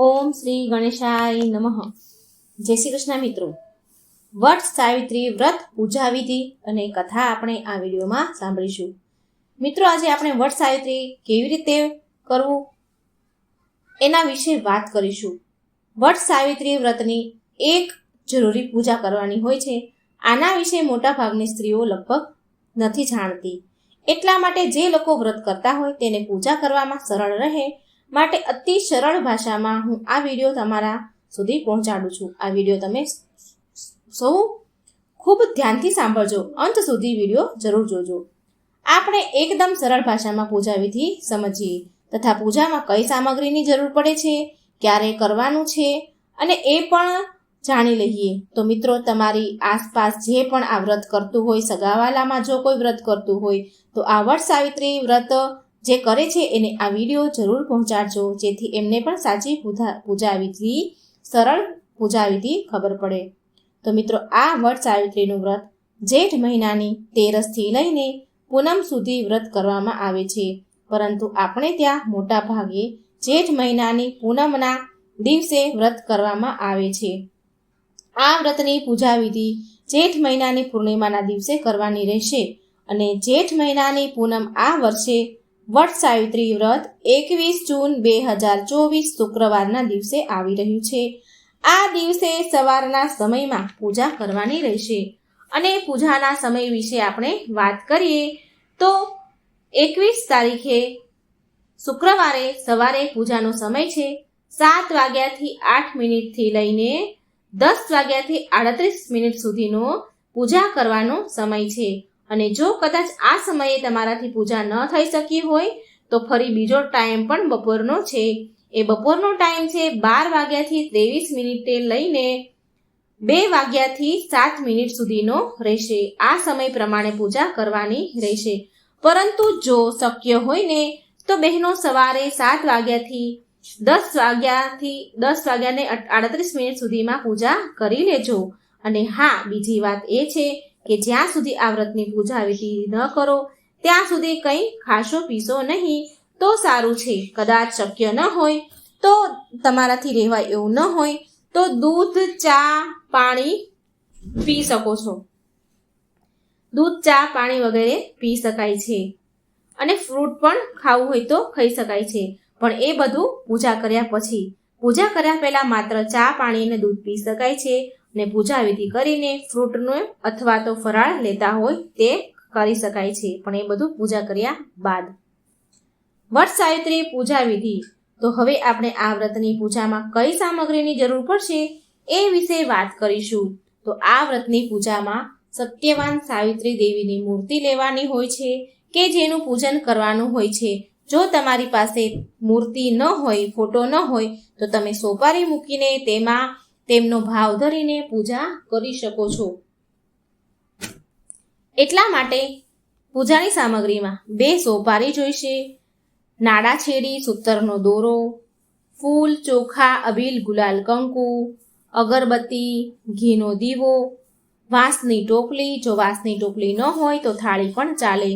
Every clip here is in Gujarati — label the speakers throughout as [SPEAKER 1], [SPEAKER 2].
[SPEAKER 1] ઓમ શ્રી ગણેશાય નમઃ. જય શ્રી કૃષ્ણ મિત્રો. વટ સાવિત્રી વ્રત પૂજા વિધિ અને કથા આપણે આ વિડીયોમાં સાંભળીશું. મિત્રો, આજે આપણે વટ સાવિત્રી કેવી રીતે કરવું એના વિશે વાત કરીશું. વટ સાવિત્રી વ્રતની એક જરૂરી પૂજા કરવાની હોય છે. આના વિશે મોટા ભાગની સ્ત્રીઓ લગભગ નથી જાણતી. એટલા માટે જે લોકો વ્રત કરતા હોય તેને પૂજા કરવામાં સરળ રહે માટે અતિ સરળ ભાષામાં હું આ વિડીયો તમારા સુધી પહોંચાડું છું. આ વિડીયો તમે સૌ ખૂબ ધ્યાનથી સાંભળજો, અંત સુધી વિડીયો જરૂર જોજો. આપણે એકદમ સરળ ભાષામાં પૂજા વિધિ સમજીએ તથા પૂજામાં કઈ સામગ્રીની જરૂર પડે છે, ક્યારે કરવાનું છે અને એ પણ જાણી લઈએ. તો મિત્રો, તમારી આસપાસ જે પણ આ વ્રત કરતું હોય, સગાવાલામાં જો કોઈ વ્રત કરતું હોય તો આ વટ સાવિત્રી વ્રત જે કરે છે એને આ વિડીયો જરૂર પહોંચાડજો, જેથી એમને પણ સાચી પૂજા વિધિ, સરળ પૂજા વિધિ ખબર પડે. તો મિત્રો, આ વટ સાવિત્રીનું વ્રત જેઠ મહિનાની 13થી લઈને પૂનમ સુધી વ્રત કરવામાં આવે છે. પરંતુ આપણે ત્યાં મોટા ભાગે જેઠ મહિનાની પૂનમના દિવસે વ્રત કરવામાં આવે છે. આ વ્રતની પૂજા વિધિ જેઠ મહિનાની પૂર્ણિમાના દિવસે કરવાની રહેશે અને જેઠ મહિનાની પૂનમ આ વર્ષે વટ સાવિત્રી વ્રત 21 જૂન 2024 શુક્રવારના દિવસે આવી રહ્યું છે. આ દિવસે સવારના સમયમાં પૂજા કરવાની રહેશે. અને પૂજાના સમય વિશે આપણે વાત કરીએ તો 21 તારીખે શુક્રવારે સવારે પૂજાનો સમય છે 7 વાગ્યાથી 8 મિનિટથી લઈને 10 વાગ્યાથી 38 મિનિટ સુધીનો પૂજા કરવાનો સમય છે. અને જો કદાચ આ સમયે તમારાથી પૂજા ન થઈ શકી હોય તો ફરી બીજો ટાઈમ પણ બપોરનો છે. એ બપોરનો ટાઈમ છે 12 વાગ્યાથી 23 મિનિટે લઈને 2 વાગ્યાથી 7 મિનિટ સુધીનો રહેશે. આ સમય પ્રમાણે પૂજા કરવાની રહેશે. પરંતુ જો શક્ય હોય ને તો બહેનો સવારે 7 વાગ્યાથી 10 વાગ્યાને 38 મિનિટ સુધીમાં પૂજા કરી લેજો. અને હા, બીજી વાત એ છે કે જ્યાં સુધી આ વ્રતની પૂજા વિધિ ન કરો ત્યાં સુધી કંઈ ખાશો પીશો નહીં તો સારું છે. કદાચ શક્ય ન હોય તો તમારાથી રહેવાય એવું ન હોય તો દૂધ, ચા, પાણી પી શકો છો. દૂધ, ચા, પાણી વગેરે પી શકાય છે. અને ફ્રૂટ પણ ખાવું હોય તો ખાઈ શકાય છે. પણ એ બધું પૂજા કર્યા પછી. પૂજા કર્યા પહેલા માત્ર ચા, પાણી અને દૂધ પી શકાય છે. ને પૂજા વિધિ કરીને ફ્રૂટનો અથવા તો ફરાળ લેતા હોય તે કરી શકાય છે, પણ એ બધું પૂજા કર્યા બાદ. વટ સાવિત્રી પૂજા વિધિ. તો હવે આપણે આ વ્રતની પૂજામાં કઈ સામગ્રીની જરૂર પડશે એ વિશે વાત કરીશું. તો આ વ્રતની પૂજામાં સત્યવાન સાવિત્રી દેવીની મૂર્તિ લેવાની હોય છે કે જેનું પૂજન કરવાનું હોય છે. જો તમારી પાસે મૂર્તિ ન હોય, ફોટો ન હોય તો તમે સોપારી મૂકીને તેમાં તેમનો ભાવ ધરીને પૂજા કરી શકો છો. એટલા માટે પૂજાની સામગ્રીમાં 2 સોપારી જોઈશે, નાડા છેડી, સૂતરનો દોરો, ફૂલ, ચોખા, અબીલ, ગુલાલ, કંકુ, અગરબત્તી, ઘીનો દીવો, વાંસની ટોપલી. જો વાંસની ટોપલી ન હોય તો થાળી પણ ચાલે.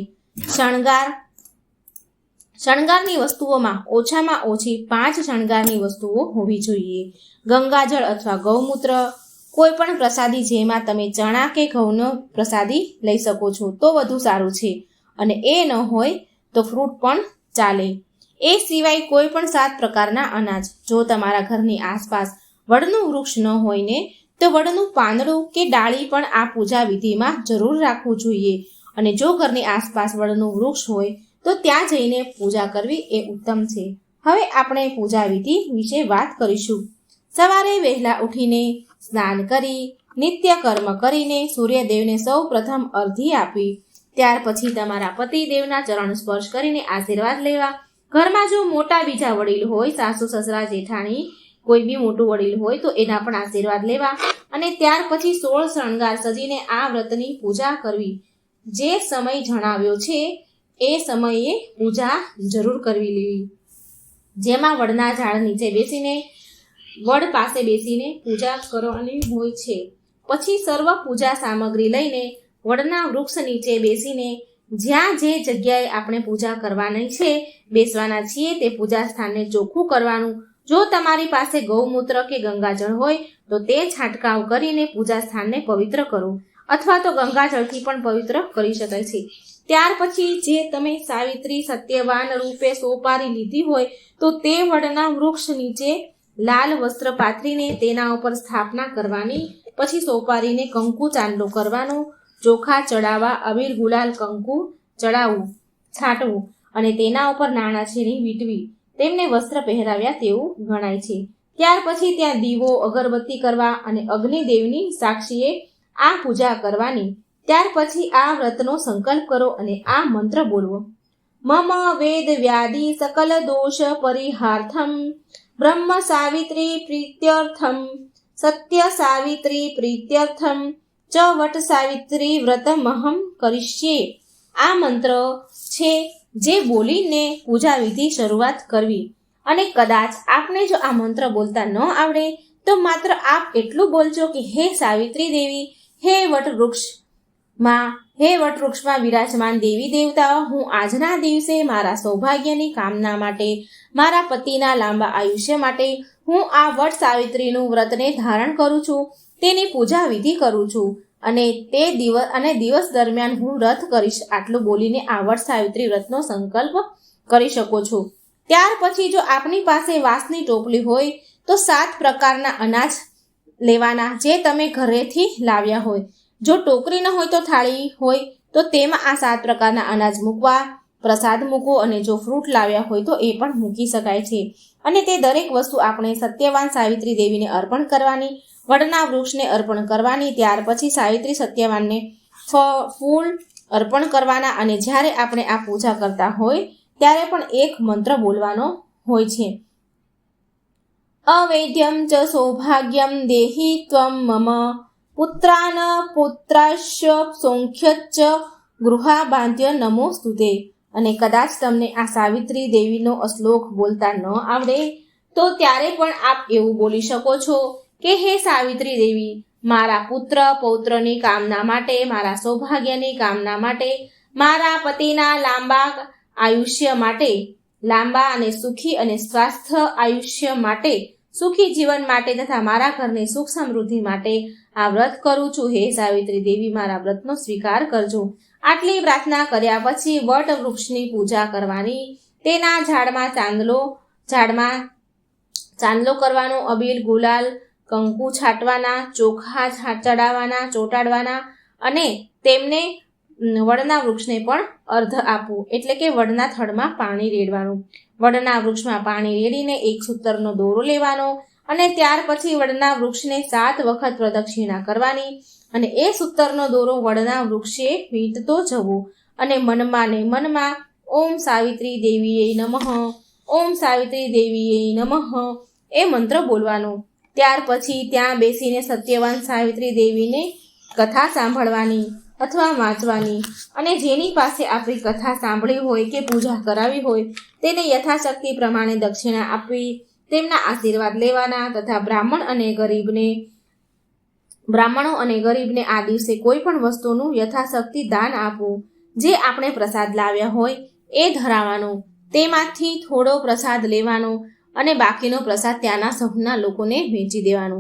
[SPEAKER 1] શણગારની વસ્તુઓમાં ઓછામાં ઓછી 5 શણગારની વસ્તુઓ હોવી જોઈએ. ગંગાજળ અથવા ગૌમૂત્ર, કોઈ પણ પ્રસાદી જેમાં તમે ચણા કે ઘઉંનો પ્રસાદી લઈ શકો છો તો વધુ સારું છે. અને એ ન હોય તો ફ્રૂટ પણ ચાલે. એ સિવાય કોઈ પણ 7 પ્રકારના અનાજ. જો તમારા ઘરની આસપાસ વડનું વૃક્ષ ન હોય ને તો વડનું પાંદડું કે ડાળી પણ આ પૂજા વિધિમાં જરૂર રાખવું જોઈએ. અને જો ઘરની આસપાસ વડનું વૃક્ષ હોય તો ત્યાં જઈને પૂજા કરવી એ ઉત્તમ છે. હવે આપણે પૂજા વિધિ વિશે વાત કરીશું. સવારે વહેલા ઉઠીને સ્નાન કરી નિત્ય કર્મ કરીને સૂર્યદેવને સૌ પ્રથમ અર્ઘ્ય આપી ત્યાર પછી તમારા પતિદેવના ચરણ સ્પર્શ કરીને આશીર્વાદ લેવા. ઘરમાં જો મોટા બીજા વડીલ હોય, સાસુ, સસરા, જેઠાણી, કોઈ બી મોટું વડીલ હોય તો એના પણ આશીર્વાદ લેવા. અને ત્યાર પછી 16 શણગાર સજીને આ વ્રતની પૂજા કરવી. જે સમય જણાવ્યો છે એ સમયે પૂજા જરૂર કરવી લેવી. જેમાં વડના ઝાડ નીચે બેસીને, વડ પાસે બેસીને પૂજા કરવાની હોય છે. પછી સર્વ પૂજા સામગ્રી લઈને વડના વૃક્ષ નીચે બેસીને જ્યાં જે જગ્યાએ આપણે પૂજા કરવાની છે, બેસવાના છીએ તે પૂજા સ્થાનને ચોખ્ખું કરવાનું. જો તમારી પાસે ગૌમૂત્ર કે ગંગાજળ હોય તો તે છાંટકાવ કરીને પૂજા સ્થાનને પવિત્ર કરો, અથવા તો ગંગાજળથી પણ પવિત્ર કરી શકાય છે. ત્યાર પછી જે તમે સાવિત્રી સત્યવાન રૂપે સોપારી લીધી હોય તો તે વડના વૃક્ષ નીચે લાલ વસ્ત્ર પાથરીને તેના ઉપર સ્થાપના કરવાની. પછી સોપારીને કંકુ ચાંદલો કરવાનો, ચોખા ચડાવવા, અબીર ગુલાલ કંકુ ચડાવવું, છાંટવું અને તેના ઉપર નાણાં છીણી વીંટવી, તેમને વસ્ત્ર પહેરાવ્યા તેવું ગણાય છે. ત્યાર પછી ત્યાં દીવો અગરબત્તી કરવા અને અગ્નિદેવની સાક્ષીએ આ પૂજા કરવાની. ત્યાર પછી આ વ્રતનો સંકલ્પ કરો અને આ મંત્ર બોલવો: મમ વેદ વ્યાધિ સકલ દોષ પરિહાર્થમ બ્રહ્મ સાવિત્રી પ્રીત્યર્થમ સત્ય સાવિત્રી પ્રીત્યર્થમ ચ વટ સાવિત્રી વ્રતમહમ કરિષ્યે. આ મંત્ર છે જે બોલીને પૂજા વિધિ શરૂઆત કરવી. અને કદાચ આપને જો આ મંત્ર બોલતા ન આવડે તો માત્ર આપ એટલું બોલજો કે હે સાવિત્રી દેવી, હે વટવૃક્ષમાં વિરાજમાન દેવી દેવતાઓ, હું આજના દિવસે મારા સૌભાગ્યની કામના માટે, મારા પતિના લાંબા આયુષ્ય માટે હું આ વટ સાવિત્રીનું વ્રતને ધારણ કરું છું, તેની પૂજા વિધિ કરું છું અને દિવસ દરમિયાન હું વ્રત કરીશ. આટલું બોલીને આ વટ સાવિત્રી વ્રતનો સંકલ્પ કરી શકો છો. ત્યાર પછી જો આપની પાસે વાંસની ટોપલી હોય તો 7 પ્રકારના અનાજ લેવાના જે તમે ઘરેથી લાવ્યા હોય. જો ટોકરી ન હોય તો થાળી હોય તો તેમાં આ 7 પ્રકારના અનાજ મૂકવા, પ્રસાદ મૂકો અને જો ફ્રૂટ લાવ્યા હોય તો એ પણ મૂકી શકાય છે. અને તે દરેક વસ્તુ આપણે સત્યવાન સાવિત્રી દેવીને અર્પણ કરવાની, વડના વૃક્ષને અર્પણ કરવાની. ત્યાર પછી સાવિત્રી સત્યવાનને ફૂલ અર્પણ કરવાના. અને જ્યારે આપણે આ પૂજા કરતા હોય ત્યારે પણ એક મંત્ર બોલવાનો હોય છે: અવૈધ્યમ ચ સૌભાગ્યમ દેહી ત્વમ મમ પુત્રાન પુત્રાશ્ય સૌખ્યચ્ચ ગૃહાબાંધ્ય નમોસ્તુતે. અને કદાચ તમને આ સાવિત્રી દેવીનો શ્લોક બોલતા ન આવડે તો ત્યારે પણ આપ એવું બોલી શકો છો કે હે સાવિત્રી દેવી, મારા પુત્ર પૌત્રની કામના માટે, મારા સૌભાગ્યની કામના માટે, મારા પતિના લાંબા આયુષ્ય માટે, લાંબા અને સુખી અને સ્વાસ્થ્ય આયુષ્ય માટે, સુખી જીવન માટે તથા મારા ઘરની સુખ સમૃદ્ધિ માટે આ વ્રત કરું છું. હે સાવિત્રી દેવી, મારા વ્રતનો સ્વીકાર કરજો. આટલી પ્રાર્થના કર્યા પછી વટ વૃક્ષની પૂજા કરવાની. તેના ઝાડમાં ચાંદલો કરવાનો, અબીલ ગુલાલ કંકુ છાંટવાના, ચોખા ચોટાડવાના અને તેમને વડના વૃક્ષને પણ અર્ધ આપવું, એટલે કે વડના થડમાં પાણી રેડવાનું. વડના વૃક્ષમાં પાણી રેડીને એક સૂતરનો દોરો લેવાનો અને ત્યાર પછી વડના વૃક્ષને 7 વખત પ્રદક્ષિણા કરવાની અને એ સૂતરનો દોરો વડના વૃક્ષે વીંટતો જવો અને મનમાં ઓમ સાવિત્રી દેવીએ નમઃ, ઓમ સાવિત્રી દેવીએ નમઃ એ મંત્ર બોલવાનો. ત્યાર પછી ત્યાં બેસીને સત્યવાન સાવિત્રી દેવીને કથા સાંભળવાની અથવા વાંચવાની. અને જેની પાસે આપણી કથા સાંભળી હોય કે પૂજા કરાવી હોય તેને યથાશક્તિ પ્રમાણે દક્ષિણા આપવી, તેમના આશીર્વાદ લેવાના તથા બ્રાહ્મણો અને ગરીબને આ દિવસે કોઈ પણ વસ્તુનું યથાશક્તિ દાન આપવું. જે આપણે પ્રસાદ લાવ્યા હોય એ ધરાવવાનો, તેમાંથી થોડો પ્રસાદ લેવાનો અને બાકીનો પ્રસાદ ત્યાંના સૌના લોકોને વેચી દેવાનો.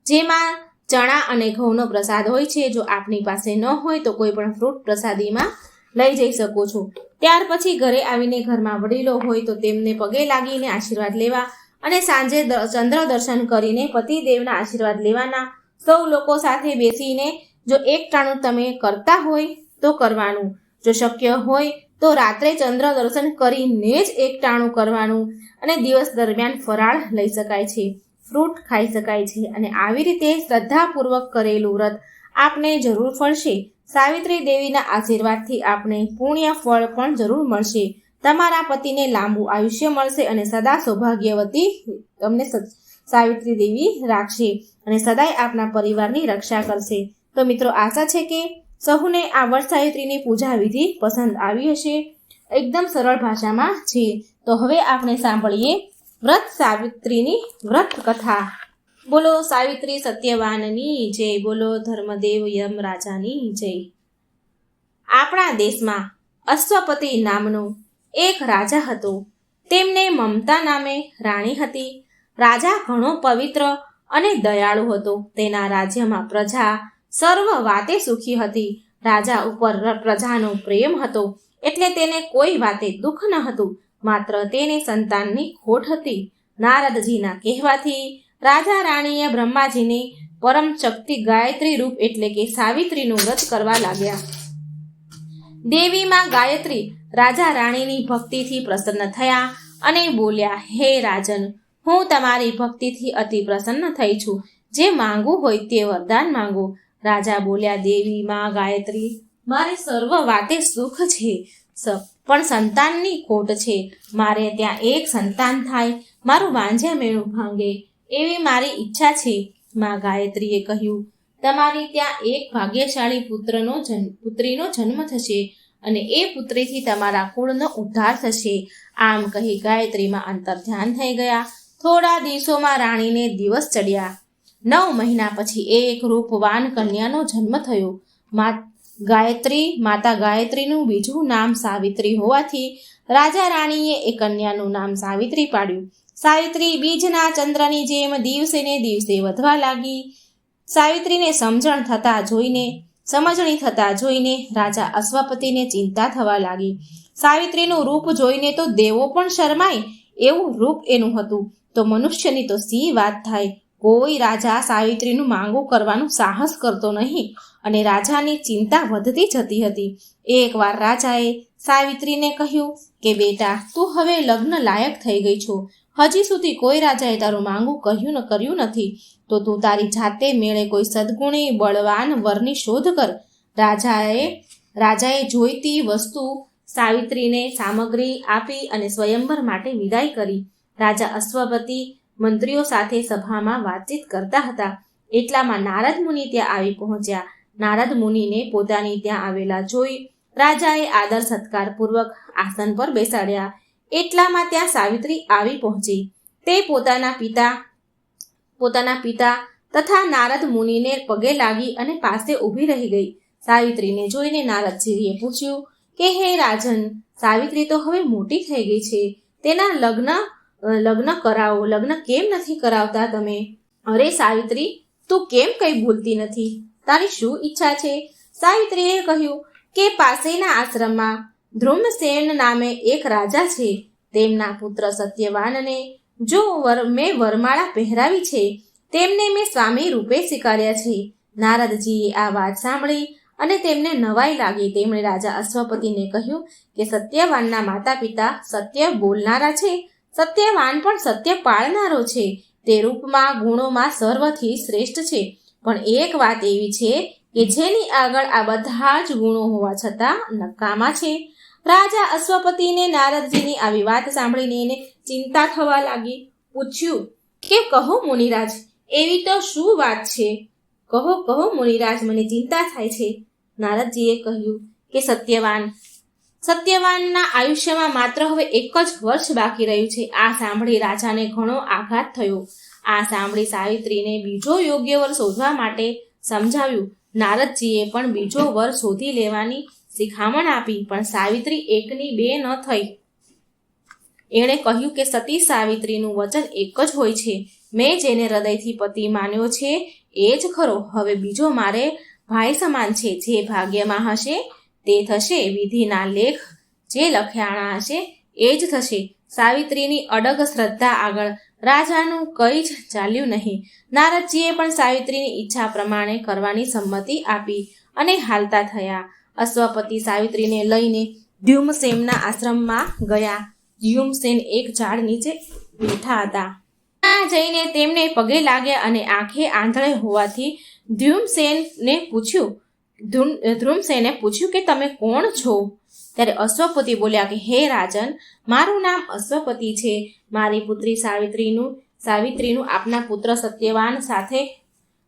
[SPEAKER 1] જેમાં ચણા અને ઘઉંનો પ્રસાદ હોય છે. જો આપની પાસે ન હોય તો કોઈ પણ ફ્રૂટ પ્રસાદીમાં લઈ જઈ શકો છો. ત્યાર પછી ઘરે આવીને ઘરમાં વડીલો હોય તો તેમને પગે લાગીને આશીર્વાદ લેવા અને સાંજે ચંદ્ર દર્શન કરીને પતિદેવના આશીર્વાદ લેવાના. સૌ લોકો સાથે બેસીને જો એકટાણું તમે કરતા હોય તો કરવાનું. જો શક્ય હોય તો રાત્રે ચંદ્ર દર્શન કરીને જ એકટાણું કરવાનું. અને દિવસ દરમિયાન ફરાળ લઈ શકાય છે, ફ્રૂટ ખાઈ શકાય છે. અને આવી રીતે શ્રદ્ધાપૂર્વક કરેલું વ્રત આપને જરૂર ફળશે. સાવિત્રી દેવીના આશીર્વાદથી આપને પુણ્ય ફળ પણ જરૂર મળશે. તમારા પતિને લાંબુ આયુષ્ય મળશે અને સદા સૌભાગ્યવતી તમને સાવિત્રી દેવી રાખશે અને સદાય આપના પરિવારની રક્ષા કરશે. તો મિત્રો, આશા છે કે સહુને આ વટ સાવિત્રીની પૂજા વિધિ પસંદ આવી હશે. એકદમ સરળ ભાષામાં છે. તો હવે આપણે સાંભળીએ વ્રત સાવિત્રીની વ્રત કથા. બોલો સાવિત્રી સત્યવાનની જય, બોલો ધર્મદેવ યમરાજાની જય. આપણા દેશમાં અશ્વપતિ નામનો એક રાજા હતો. તેમને મમતા નામે રાણી હતી. રાજા ઘણો પવિત્ર અને દયાળુ હતો. તેના રાજ્યમાં પ્રજા સર્વ વાતે સુખી હતી. રાજા ઉપર પ્રજાનો પ્રેમ હતો, એટલે તેને કોઈ વાતે દુઃખ ન હતું. માત્ર તેને સંતાનની ખોટ હતી. નારદજીના કહેવાથી રાજા રાણીએ બ્રહ્માજીની પરમ શક્તિ ગાયત્રી રૂપ એટલે કે સાવિત્રીનું વ્રત કરવા લાગ્યા. દેવીમાં ગાયત્રી રાજા રાણીની ભક્તિથી પ્રસન્ન થયા અને બોલ્યા, હે રાજન, હું તમારી ભક્તિથી અતિ પ્રસન્ન થઈ છું. જે માંગવું હોય તે વરદાન માંગો. રાજા બોલ્યા, દેવી માં ગાયત્રી, મારે સર્વ વાતે સુખ છે, પણ સંતાનની ખોટ છે. મારે ત્યાં એક સંતાન થાય, મારું વાંઝ્યા મેળું ભાંગે એવી મારી ઈચ્છા છે. માં ગાયત્રીએ કહ્યું, તમારી ત્યાં એક ભાગ્યશાળી પુત્રીનો જન્મ થશે અને એ પુત્રીથી તમારા કુળનો ઉદ્ધાર થશે. આમ કહી ગાયત્રીમાં અંતર્ધ્યાન થઈ ગયા. થોડા દિવસોમાં રાણીને દિવસ ચડ્યા. 9 મહિના પછી એક રૂપવાન કન્યાનો જન્મ થયો. માતા ગાયત્રીનું બીજું નામ સાવિત્રી હોવાથી રાજા રાણીએ એ કન્યાનું નામ સાવિત્રી પાડ્યું. સાવિત્રી બીજના ચંદ્રની જેમ દિવસે ને દિવસે વધવા લાગી. સાવિત્રીને સમજણી થતા જોઈને રાજા અશ્વપતિને ચિંતા થવા લાગી. સાવિત્રીનું રૂપ જોઈને તો દેવો પણ શરમાય એવું રૂપ એનું હતું, તો મનુષ્યની તો સી વાત થાય. કોઈ રાજા સાવિત્રીનું માંગું કરવાનું સાહસ કરતો નહીં અને રાજાની ચિંતા વધતી જતી હતી. એકવાર રાજાએ સાવિત્રીને કહ્યું કે બેટા, તું હવે લગ્ન લાયક થઈ ગઈ છો. હજી સુધી કોઈ રાજાએ તારું માંગું કર્યું નથી, તો તું તારી જાતે મેળે કોઈ સદગુણી બળવાન વરની શોધ કર. રાજાએ જોઈતી વસ્તુ સાવિત્રીને સામગ્રી આપી અને સ્વયંવર માટે વિદાય કરી. રાજા અશ્વપતિ મંત્રીઓ સાથે સભામાં વાતચીત કરતા હતા. એટલામાં નારદ મુનિ ત્યાં આવી પહોંચ્યા. નારદ મુનિને પોતાની ત્યાં આવેલા જોઈ રાજાએ આદર સત્કાર પૂર્વક આસન પર બેસાડ્યા. એટલામાં ત્યાં સાવિત્રી આવી પહોંચી. તે પોતાના પિતા તથા નારદ મુનિને પગે લાગી અને પાસે ઊભી રહી ગઈ. સાવિત્રીને જોઈને નારદજીએ પૂછ્યું કે હે રાજન, સાવિત્રી તો હવે મોટી થઈ ગઈ છે, તેના લગ્ન કરાવો. લગ્ન કેમ નથી કરાવતા તમે? અરે સાવિત્રી, તું કેમ કઈ ભૂલતી નથી? તારી શું ઈચ્છા છે? સાવિત્રીએ કહ્યું કે પાસેના આશ્રમમાં ધ્રુમસેન નામે એક રાજા છે. તેમના પુત્ર સત્યવાનને જો મેં વરમાળા પહેરાવી છે, તેમને મેં સ્વામી રૂપે સ્વીકાર્યા છે. નારદજીએ આ વાત સાંભળી અને તેમને નવાઈ લાગી. તેમણે રાજા અશ્વપતિને કહ્યું કે સત્યવાનના માતા પિતા સત્ય બોલનારા છે, સત્યવાન પણ સત્ય પાળનારો છે. તે રૂપમાં ગુણોમાં સર્વથી શ્રેષ્ઠ છે. પણ એક વાત એવી છે કે જેની આગળ આ બધા જ ગુણો હોવા છતાં નકામા છે. રાજા અશ્વપતિને નારદજીની આવી વાત સાંભળીને એને ચિંતા થવા લાગી. પૂછ્યું કે કહો મુનિરાજ, એવી તો શું વાત છે? કહો મુનિરાજ, મને ચિંતા થાય છે. નારદજીએ કહ્યું કે સત્યવાનના આયુષ્યમાં માત્ર હવે 1 જ વર્ષ બાકી રહ્યું છે. આ સાંભળી રાજાને ઘણો આઘાત થયો. આ સાંભળી સાવિત્રીને બીજો યોગ્ય વર શોધવા માટે સમજાવ્યું. નારદજીએ પણ બીજો વર શોધી લેવાની શિખામણ આપી, પણ સાવિત્રી એકની બે ન થઈ. એણે કહ્યું કે સતી સાવિત્રીનું વચન એક જ હોય છે. મેં જેને હૃદયથી પતિ માન્યો છે એ જ ખરો. હવે બીજો મારે ભાઈ સમાન છે. જે ભાગ્યમાં હશે તે થશે. વિધિના લેખ જે લખ્યાણા હશે એ જ થશે. સાવિત્રીની અડગ શ્રદ્ધા આગળ રાજાનું કંઈ જ ચાલ્યું નહીં. નારદજીએ પણ સાવિત્રીની ઈચ્છા પ્રમાણે કરવાની સંમતિ આપી અને હાલતા થયા. અશ્વપતિ સાવિત્રીને લઈને દ્યુમસેનના આશ્રમમાં ગયા. દ્યુમસેન એક ઝાડ નીચે બેઠા હતા. ત્યાં જઈને તેમને પગે લાગ્યા અને આંખે આંધળે હોવાથી ધ્રુમસેને પૂછ્યું કે તમે કોણ છો? ત્યારે અશ્વપતિ બોલ્યા કે હે રાજન, મારું નામ અશ્વપતિ છે. મારી પુત્રી સાવિત્રીનું આપના પુત્ર સત્યવાન સાથે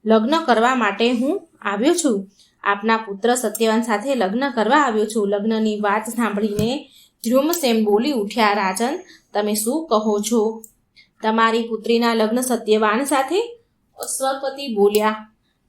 [SPEAKER 1] લગ્ન કરવા માટે હું આવ્યો છું. લગ્નની વાત સાંભળીને ધ્રુમસેન બોલી ઉઠ્યા, રાજન, તમે શું કહો છો? તમારી પુત્રીના લગ્ન સત્યવાન સાથે? અશ્વપતિ બોલ્યા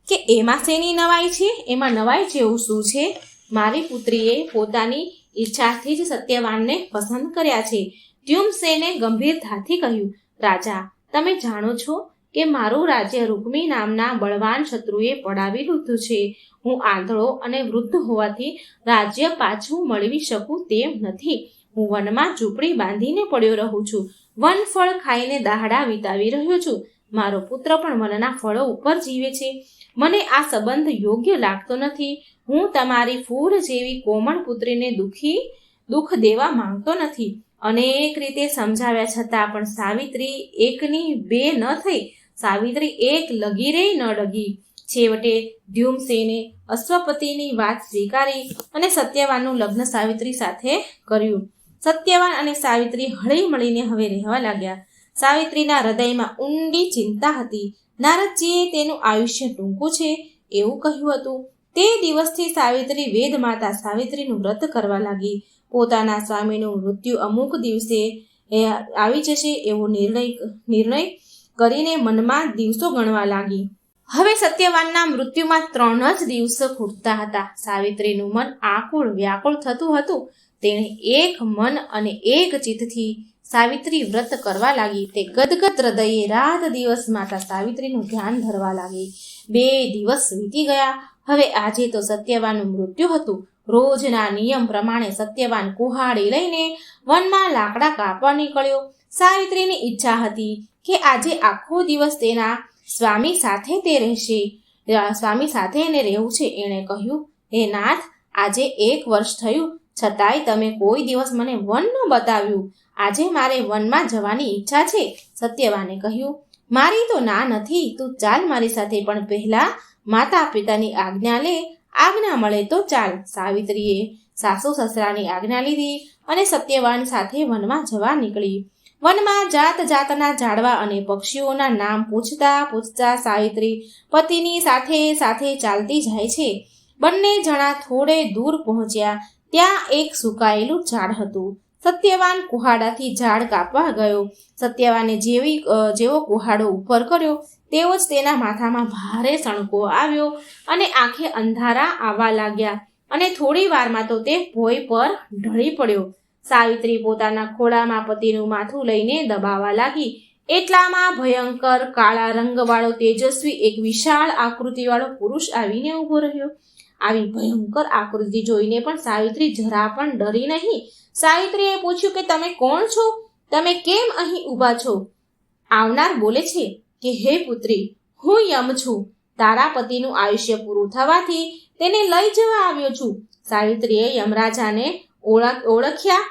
[SPEAKER 1] કે એમાં શેની નવાઈ છે? એમાં નવાઈ જેવું શું છે? મારી પુત્રીએ પોતાની ઈચ્છાથી જ સત્યવાનને પસંદ કર્યા છે. દ્યુમસેને ગંભીરતાથી કહ્યું, રાજા, તમે જાણો છો કે મારું રાજ્ય રૂકમી નામના બળવાન શત્રુએ પડાવી લીધું છે. હું આંધળો અને વૃદ્ધ હોવાથી રાજ્ય પાછું મેળવી શકું તેમ નથી. હું વનમાં ઝૂંપડી બાંધીને પડ્યો રહું છું. વન ફળ ખાઈને દાહડા વિતાવી રહ્યો છું. મારો પુત્ર પણ વનના ફળો ઉપર જીવે છે. મને આ સંબંધ યોગ્ય લાગતો નથી. હું તમારી ફૂલ જેવી કોમળ પુત્રીને દુઃખ દેવા માંગતો નથી. અનેક રીતે સમજાવ્યા છતાં પણ સાવિત્રી એકની બે ન થઈ. સાવિત્રી એક લગીરે ન ડગી. છેવટે દ્યુમસેને અશ્વપતિની વાત સ્વીકારી અને સત્યવાનનું લગ્ન સાવિત્રી સાથે કર્યું. સત્યવાન અને સાવિત્રી હળી મળીને હવે રહેવા લાગ્યા. સાવિત્રીના હૃદયમાં ઊંડી ચિંતા હતી. નારદજીએ તેનું આયુષ્ય ટૂંકું છે એવું કહ્યું હતું. તે દિવસથી સાવિત્રી વેદ માતા સાવિત્રીનું વ્રત કરવા લાગી. પોતાના સ્વામીનું મૃત્યુ અમુક દિવસે આવી જશે એવો નિર્ણય કરીને મનમાં દિવસો ગણવા લાગી. હવે સત્યવાનના મૃત્યુમાં 3 જ દિવસો ખૂટતા હતા. સાવિત્રીનું મન આકુળ વ્યાકુળ થતું હતું. તેણે એક મન અને એક ચિત્તથી સાવિત્રી વ્રત કરવા લાગી. તે ગદગદ હૃદયે રાત દિવસ માતા સાવિત્રીનું ધ્યાન ધરવા લાગી. 2 દિવસ વીતી ગયા. હવે આજે તો સત્યવાનનું મૃત્યુ હતું. રોજના નિયમ પ્રમાણે સત્યવાન કુહાડી લઈને વનમાં લાકડા કાપવા નીકળ્યો. સાવિત્રીની ઈચ્છા હતી કે આજે આખો દિવસ તેના સ્વામી સાથે તે રહેશે. સ્વામી સાથે એને રહેવું છે. એણે કહ્યું, હે નાથ, આજે 1 વર્ષ થયું, છતાંય તમે કોઈ દિવસ મને વન ન બતાવ્યું. આજે મારે વનમાં જવાની ઈચ્છા છે. સત્યવાને કહ્યું, મારી તો ના નથી, તું ચાલ મારી સાથે, પણ પહેલા માતા પિતાની આજ્ઞા લે. આજ્ઞા મળે તો ચાલ. સાવિત્રીએ સાસુ સસરાની આજ્ઞા લીધી અને સત્યવાન સાથે વનમાં જવા નીકળી. વનમાં જાત જાતના ઝાડવા અને પક્ષીઓના નામ પૂછતા સાવિત્રી પતિની સાથે ચાલતી જાય છે. બંને જણા થોડે દૂર પહોંચ્યા. ત્યાં એક સુકાયેલું ઝાડ હતું. સત્યવાન કુહાડાથી ઝાડ કાપવા ગયો. સત્યવાને જેવો કુહાડો ઉપર કર્યો તેવો જ તેના માથામાં ભારે સણકો આવ્યો અને આંખે અંધારા આવવા લાગ્યા અને થોડી વારમાં તો તે ભોંય પર ઢળી પડ્યો. સાવિત્રી પોતાના ખોળામાં પતિનું માથું લઈને દબાવવા લાગી. એટલામાં ભયંકર કાળા રંગવાળો તેજસ્વી એક વિશાળ આકૃતિવાળો પુરુષ આવીને ઊભો રહ્યો. આવી ભયંકર આકૃતિ જોઈને પણ સાવિત્રી જરા પણ ડરી નહીં. સાવિત્રીએ પૂછ્યું કે તમે કોણ છો? તમે કેમ અહીં ઊભા છો? આવનાર બોલે છે કે હે પુત્રી, હું યમ છું. તારા પતિનું આયુષ્ય પૂરું થવાથી તેને લઈ જવા આવ્યો છું. સાવિત્રીએ યમરાજાને ઓળખ્યા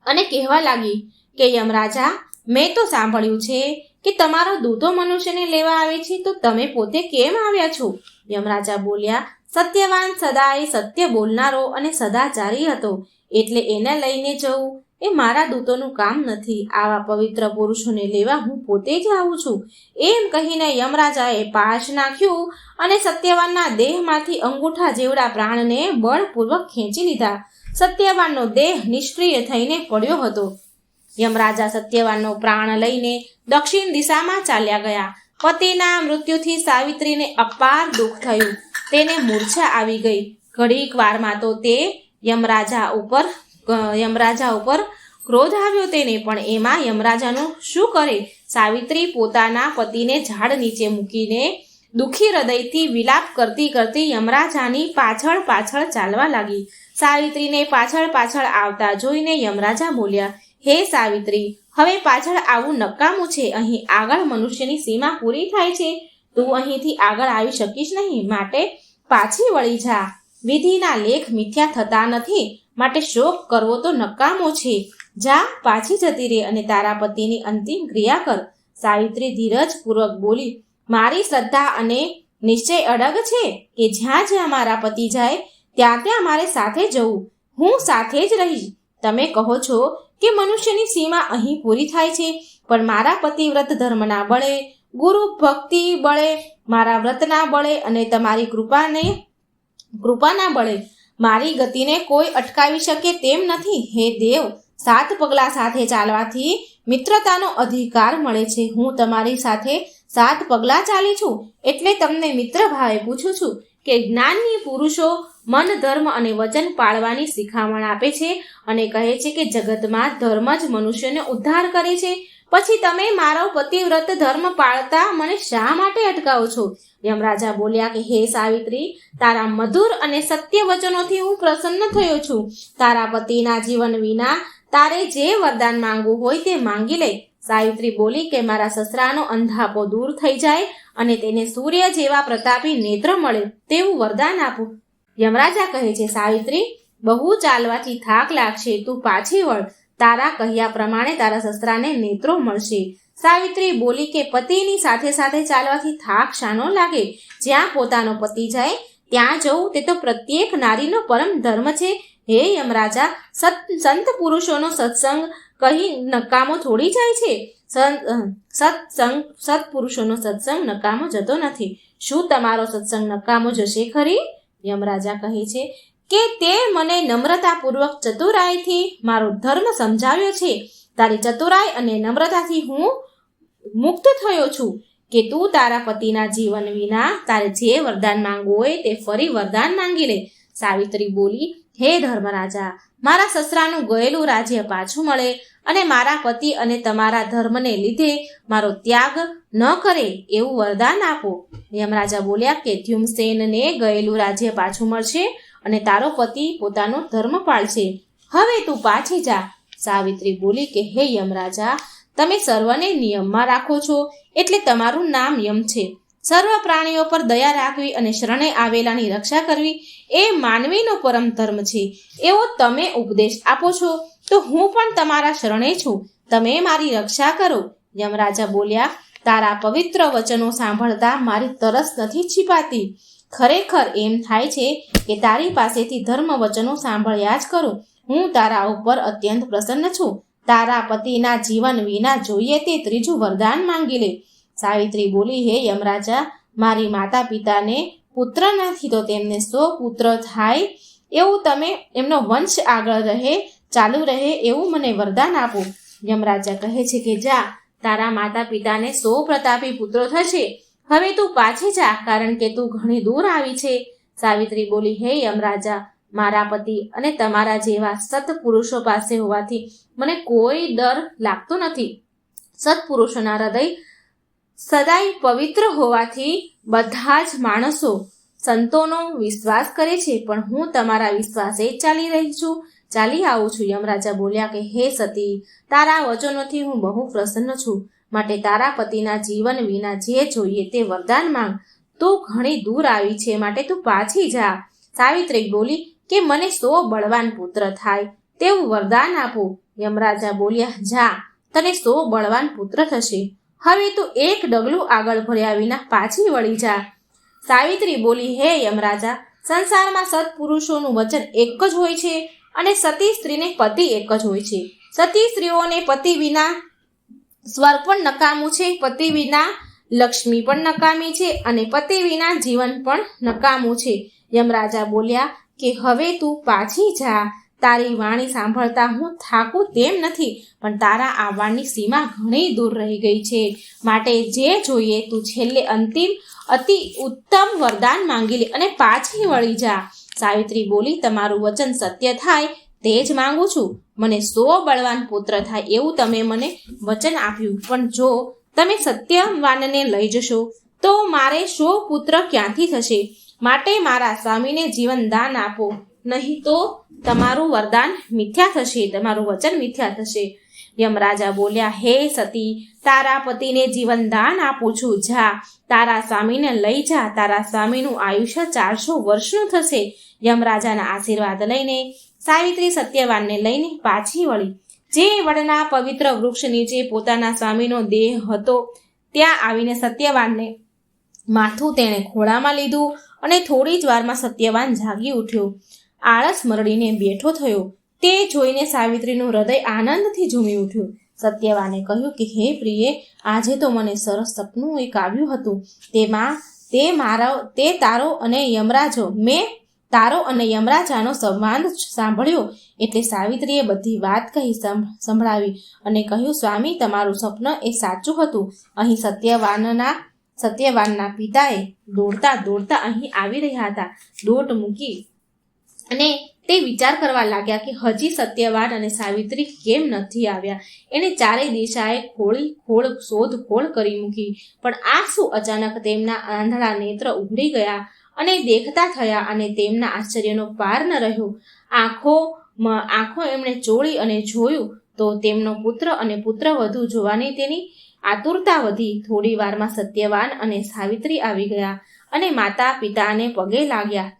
[SPEAKER 1] અને કહેવા લાગી કે યમરાજા, મેં તો સાંભળ્યું છે કે તમારો દૂતો મનુષ્યને લેવા આવે છે, તો તમે પોતે કેમ આવ્યા છો? યમરાજા બોલ્યા, સત્યવાન સદાય સત્ય બોલનારો અને સદાચારી હતો, એટલે એને લઈને જવું એ મારા દૂતોનું કામ નથી. આવા પવિત્ર પુરુષોને લેવા હું પોતે જ આવું છું. એમ કહીને યમરાજાએ પાશ નાખ્યું અને સત્યવાનના દેહમાંથી અંગૂઠા જેવડા પ્રાણને બળપૂર્વક ખેંચી લીધા. સત્યવાનનો દેહ નિષ્ક્રિય થઈને પડ્યો હતો. યમરાજા સત્યવાનનો પ્રાણ લઈને દક્ષિણ દિશામાં ચાલ્યા ગયા. પતિના મૃત્યુથી સાવિત્રીને અપાર દુઃખ થયું. તેને મૂર્છા આવી ગઈ. ઘડીક વારમાં તો તે યમરાજા ઉપર ક્રોધ આવ્યો તેને, પણ એમાં યમરાજાનું શું કરે? સાવિત્રી પોતાના પતિને ઝાડ નીચે મૂકીને દુઃખી હૃદયથી વિલાપ કરતી યમરાજાની પાછળ ચાલવા લાગી. સાવિત્રીને પાછળ આવતા જોઈને યમરાજા બોલ્યા, હે સાવિત્રી, હવે પાછળ આવવું નકામું છે. અહીં આગળ મનુષ્યની સીમા પૂરી થાય છે. તું અહીંથી આગળ આવી શકીશ નહીં, માટે પાછી વળી જા. વિધિના લેખ મિથ્યા થતા નથી, માટે શોક કરવો તો નકામો છે. જા, પાછી જતી રહે અને તારા પતિની અંતિમ ક્રિયા કર. સાવિત્રી ધીરજપૂર્વક બોલી, મારી શ્રદ્ધા અને નિશ્ચય અડગ છે કે જ્યાં મારા પતિ જાય ત્યાં મારે સાથે જવું. હું સાથે જ રહીશ. તમે કહો છો કે મનુષ્યની સીમા અહીં પૂરી થાય છે, પણ મારા પતિવ્રત ધર્મના બળે, ગુરુ ભક્તિ બળે, મારા વ્રતના બળે અને તમારી કૃપાના બળે મારી ગતિને કોઈ અટકાવી શકે તેમ નથી. હે દેવ, 7 પગલાં સાથે ચાલવાથી મિત્રતાનો અધિકાર મળે છે. હું તમારી સાથે 7 પગલાં ચાલી છું, એટલે તમને મિત્ર ભાવે પૂછું છું કે જ્ઞાની પુરુષો મન, ધર્મ અને વચન પાળવાની શિખામણ આપે છે અને કહે છે કે જગતમાં ધર્મ જ મનુષ્યને ઉદ્ધાર કરે છે. પછી તમે મારો પતિવ્રત ધર્મ પાળતા મને શા માટે અટકાવો છો? યમરાજા બોલ્યા કે હે સાવિત્રી, તારા મધુર અને સત્ય વચનોથી હું પ્રસન્ન થયો છું. તારા પતિના જીવન વિના તારે જે વરદાન માંગવું હોય તે માંગી લે. સાવિત્રી બોલી કે મારા સસરાનો અંધાપો દૂર થઈ જાય અને તેને સૂર્ય જેવા પ્રતાપી નેત્ર મળે તેવું વરદાન આપો. યમરાજા કહે છે, સાવિત્રી, બહુ ચાલવાથી થાક લાગશે, તું પાછી વળ. તારા કહ્યા પ્રમાણે તારા સસરાને નેત્રો મળશે. સાવિત્રી બોલી કે પતિની સાથે સાથે ચાલવાથી થાક શાનો લાગે? જ્યાં પોતાનો પતિ જાય ત્યાં જવું તે તો પ્રત્યેક નારીનો પરમ ધર્મ છે. હે યમરાજા, સંત પુરુષોનો સત્સંગ કહી નકામો થોડી જાય છે. સત્પુરુષોનો સત્સંગ નકામો જતો નથી. શું તમારો સત્સંગ નકામો જશે ખરી? યમરાજા કહે છે કે તે મને નમ્રતાપૂર્વક ચતુરાઈથી મારો ધર્મ સમજાવ્યો છે. તારી ચતુરાઈ અને નમ્રતાથી હું મુક્ત થયો છું કે તું તારા પતિના જીવન વિના તારે જે વરદાન માંગવું હોય તે ફરી વરદાન માંગી લે. સાવિત્રી બોલી, હે ધર્મરાજા, મારા સસરાનું ગયેલું રાજ્ય પાછું મળે અને મારા પતિ અને તમારા ધર્મને લીધે મારો ત્યાગ ન કરે એવું વરદાન આપો. યમરાજા બોલ્યા કે ધ્યુમસેનને ગયેલું રાજ્ય પાછું મળશે અને તારો પતિ પોતાનો ધર્મ પાળશે. હવે તું પાછી જા. સાવિત્રી બોલી કે હે યમરાજા, તમે સર્વને નિયમમાં રાખો છો એટલે તમારું નામ યમ છે. સર્વ પ્રાણીઓ પર દયા રાખવી અને શરણે આવેલાની રક્ષા કરવી એ માનવીનો પરમ ધર્મ છે. એવો તમે ઉપદેશ આપો છો તો હું પણ તમારા શરણે છું. તમે મારી રક્ષા કરો. યમરાજા બોલ્યા, તારા પવિત્ર વચનો સાંભળતા મારી તરસ નથી છીપાતી. ખરેખર એમ થાય છે કે તારી પાસેથી ધર્મ વચનો સાંભળ્યા જ કરું. હું તારા ઉપર અત્યંત પ્રસન્ન છું. તારા પતિના જીવન વિના જોઈએ તે ત્રીજું વરદાન માંગી લે. સાવિત્રી બોલી, હે યમરાજા, મારી માતા પિતાને પુત્ર નથી તો તેમને 100 પુત્ર થાય એવું તમે એમનો વંશ આગળ રહે, ચાલુ રહે એવું મને વરદાન આપો. યમરાજા કહે છે કે જા, તારા માતા પિતાને 100 પ્રતાપી પુત્રો થશે. હવે તું પાછી જા, કારણ કે તું ઘણી દૂર આવી છે. સાવિત્રી બોલી, હે યમરાજા, મારા પતિ અને તમારા જેવા સત્પુરુષો પાસે હોવાથી મને કોઈ ડર લાગતો નથી. સત્પુરુષોના હૃદય સદાય પવિત્ર હોવાથી બધા જ માણસો સંતોનો વિશ્વાસ કરે છે, પણ હું તમારા વિશ્વાસે ચાલી આવું છું. યમરાજા બોલ્યા કે હે સતી, તારા વચનોથી હું બહુ પ્રસન્ન છું. માટે તારા પતિના જીવન વિના જે જોઈએ તે વરદાન માંગ. તું ઘણી દૂર આવી છે, માટે તું પાછી જા. સાવિત્રી બોલી કે મને 100 બળવાન પુત્ર થાય તેવું વરદાન આપો. યમરાજા બોલ્યા, જા, તને 100 બળવાન પુત્ર થશે. હવે તું એક ડગલું આગળ ભર્યા વિના પાછી વળી જા. સાવિત્રી બોલી, હે યમરાજા, સંસારમાં સત્પુરુષોનું વચન એક જ હોય છે અને સતી સ્ત્રીને પતિ એક જ હોય છે. સતી સ્ત્રીઓને પતિ વિના સ્વર્ગ પણ નકામું છે, પતિ વિના લક્ષ્મી પણ નકામી છે અને પતિ વિના જીવન પણ નકામું છે. યમરાજા બોલ્યા કે હવે તું પાછી જા. તારી વાણી સાંભળતા હું થાકું તેમ નથી, પણ તારા આવવાની સીમા ઘણી દૂર રહી ગઈ છે. માટે જે જોઈએ તું છેલ્લે અંતિમ અતિ ઉત્તમ વરદાન માંગી લે અને પાછી વળી જા. સાવિત્રી બોલી, તમારું વચન સત્ય થાય તે જ માંગુ છું. મને 100 બળવાન પુત્ર થાય એવું તમે મને વચન આપ્યું, પણ જો તમે સત્યવાનને લઈ જશો તો મારે 100 પુત્ર ક્યાંથી થશે? માટે મારા સ્વામીને જીવન દાન આપો, નહીં તો તમારું વરદાન મિથ્યા થશે, તમારું વચન મિથ્યા થશે. યમરાજા બોલ્યા, હે સતી, તારા પતિને જીવન દાન આપું છું. જા, તારા સ્વામીને લઈ જા. તારા સ્વામીનું આયુષ્ય 400 વર્ષનું થશે. યમરાજાના આશીર્વાદ લઈને સાવિત્રી સત્યવાનને લઈને પાછી વળી. જે વડના પવિત્ર વૃક્ષ નીચે પોતાના સ્વામીનો દેહ હતો ત્યાં આવીને સત્યવાનને માથું તેણે ખોળામાં લીધું અને થોડી જ વારમાં સત્યવાન જાગી ઉઠ્યો. આળસ મરડીને બેઠો થયો. તે જોઈને સાવિત્રીનું હૃદય આનંદથી ઝૂમી ઉઠ્યું. સત્યવાને કહ્યું કે હે પ્રિયે, આજે તો મને સરસ સપનું એક આવ્યું હતું. તે તારો અને યમરાજો મેં તારો અને યમરાજાનો સંવાદ સાંભળ્યો. એટલે સાવિત્રીએ બધી વાત કહી સંભળાવી અને કહ્યું, સ્વામી, તમારું સ્વપ્ન એ સાચું હતું. અહીં સત્યવાનના પિતાએ દોડતા અહીં આવી રહ્યા હતા. દોટ મૂકી અને તે વિચાર કરવા લાગ્યા કે હજી સત્યવાન અને સાવિત્રી કેમ નથી આવ્યા. એણે ચારે દિશાએ શોધખોળ કરી મૂકી, પણ આ શું? અચાનક તેમના આંધળા નેત્ર ઉઘડી ગયા અને દેખતા થયા, અને તેમના આશ્ચર્યનો પાર ન રહ્યો. આંખો એમણે ચોળી અને જોયું તો તેમનો પુત્ર અને પુત્રવધુ જોવાની તેની આતુરતા વધી. થોડી વારમાં સત્યવાન અને સાવિત્રી આવી ગયા અને માતા પિતાને પગે લાગ્યા.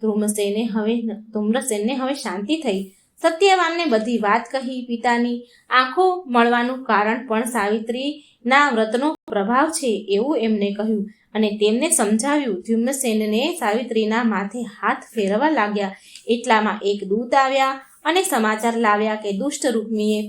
[SPEAKER 1] ધૂમ્રસેનને હવે શાંતિ થઈ. સત્યવાનને બધી વાત કહી. પિતાની આંખો મળવાનું કારણ પણ સાવિત્રીના વ્રતનો પ્રભાવ છે એવું એમને કહ્યું અને તેમને સમજાવ્યું. ધૂમ્રસેનને સાવિત્રીના માથે હાથ ફેરવવા લાગ્યા. એટલામાં એક દૂત આવ્યા અને સમાચાર લાવ્યા કે દુષ્ટ રૂક્મીએ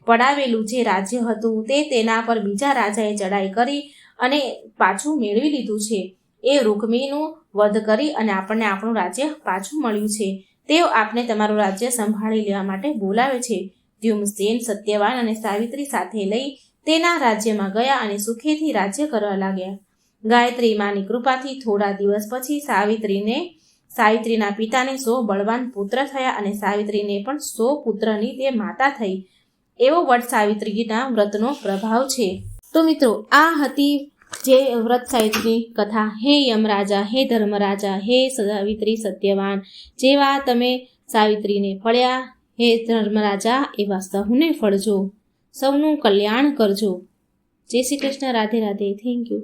[SPEAKER 1] પડાવેલું જે રાજ્ય હતું તે તેના પર બીજા રાજાએ ચડાઈ કરી અને પાછું મેળવી લીધું છે. એ રૂક્મીનું વધ કરી અને આપણને આપણું રાજ્ય પાછું મળ્યું છે. તેઓ આપને તમારું રાજ્ય સંભાળી લેવા માટે બોલાવે છે. ધ્યુમસેન સત્યવાન અને સાવિત્રી સાથે લઈ તેના રાજ્યમાં ગયા અને સુખેથી રાજ્ય કરવા લાગ્યા. ગાયત્રી માની કૃપાથી થોડા દિવસ પછી સાવિત્રીના પિતાને 100 બળવાન પુત્ર થયા અને સાવિત્રીને પણ 100 પુત્રની તે માતા થઈ. એવો વટ સાવિત્રીના વ્રતનો પ્રભાવ છે. તો મિત્રો, આ હતી જે વ્રત સાવિત્રીની કથા. હે યમરાજા, હે ધર્મરાજા, હે સાવિત્રી સત્યવાન, જેવા તમે સાવિત્રીને ફળ્યા, હે ધર્મરાજા એવા સહુને ફળજો. સૌનું કલ્યાણ કરજો. જય શ્રી કૃષ્ણ. રાધે રાધે. Thank you.